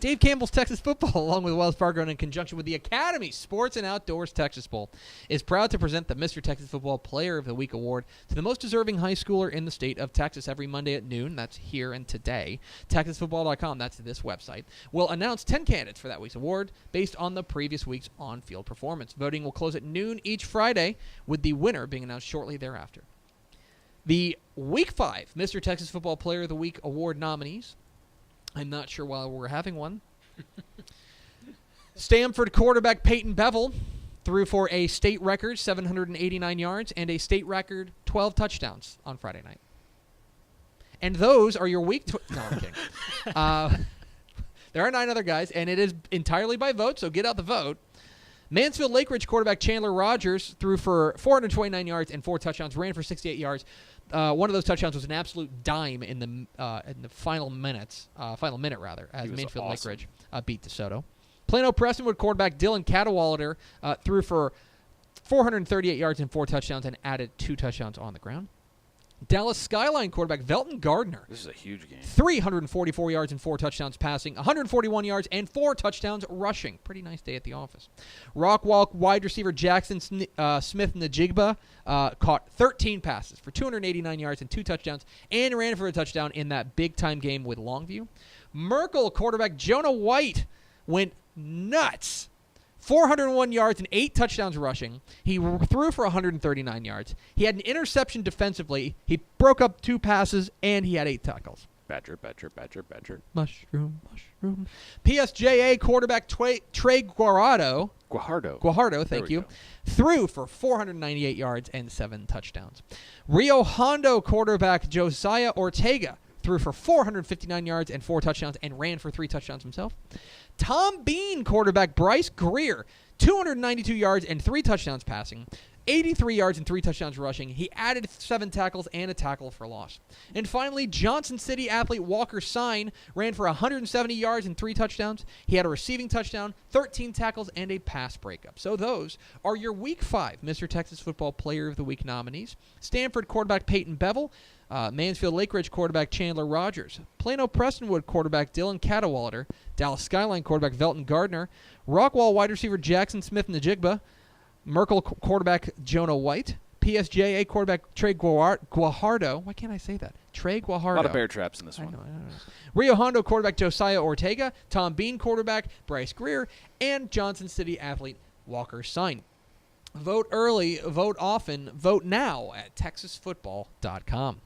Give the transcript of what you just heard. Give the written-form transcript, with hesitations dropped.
Dave Campbell's Texas Football, along with Wells Fargo and in conjunction with the Academy Sports and Outdoors Texas Bowl, is proud to present the Mr. Texas Football Player of the Week award to the most deserving high schooler in the state of Texas every Monday at noon. That's here and today. TexasFootball.com, that's this website, will announce 10 candidates for that week's award based on the previous week's on-field performance. Voting will close at noon each Friday, with the winner being announced shortly thereafter. The Week 5 Mr. Texas Football Player of the Week award nominees. I'm not sure why we're having one. Stamford quarterback Peyton Bevel threw for a state record 789 yards and a state record 12 touchdowns on Friday night. And those are your week... No, I'm kidding. There are 9 other guys, and it is entirely by vote, so get out the vote. Mansfield Lake Ridge quarterback Chandler Rogers threw for 429 yards and 4 touchdowns, ran for 68 yards. One of those touchdowns was an absolute dime in the final minute, as Mansfield Lake Ridge beat DeSoto. Plano Prestonwood quarterback Dylan Cadwallader threw for 438 yards and 4 touchdowns and added 2 touchdowns on the ground. Dallas Skyline quarterback Velton Gardner. This is a huge game. 344 yards and 4 touchdowns passing, 141 yards and 4 touchdowns rushing. Pretty nice day at the office. Rockwalk wide receiver Jackson Smith-Njigba caught 13 passes for 289 yards and 2 touchdowns and ran for a touchdown in that big-time game with Longview. Merkel quarterback Jonah White went nuts. 401 yards and 8 touchdowns rushing. He threw for 139 yards. He had an interception defensively. He broke up 2 passes, and he had 8 tackles. Badger. Mushroom. PSJA quarterback Trey Guajardo, thank you, threw for 498 yards and 7 touchdowns. Rio Hondo quarterback Josiah Ortega threw for 459 yards and 4 touchdowns and ran for 3 touchdowns himself. Tom Bean quarterback Bryce Greer, 292 yards and 3 touchdowns passing, 83 yards and 3 touchdowns rushing. He added 7 tackles and a tackle for loss. And finally, Johnson City athlete Walker Sign ran for 170 yards and 3 touchdowns. He had a receiving touchdown, 13 tackles, and a pass breakup. So those are your Week 5 Mr. Texas Football Player of the Week nominees. Stanford quarterback Peyton Bevel, Mansfield Lake Ridge quarterback Chandler Rogers, Plano Prestonwood quarterback Dylan Cadwallader, Dallas Skyline quarterback Velton Gardner, Rockwall wide receiver Jackson Smith-Njigba, Merkel quarterback Jonah White, PSJA quarterback Trey Guajardo. Why can't I say that? Trey Guajardo. A lot of bear traps in this one. I know. Rio Hondo quarterback Josiah Ortega, Tom Bean quarterback Bryce Greer, and Johnson City athlete Walker Sign. Vote early, vote often, vote now at TexasFootball.com.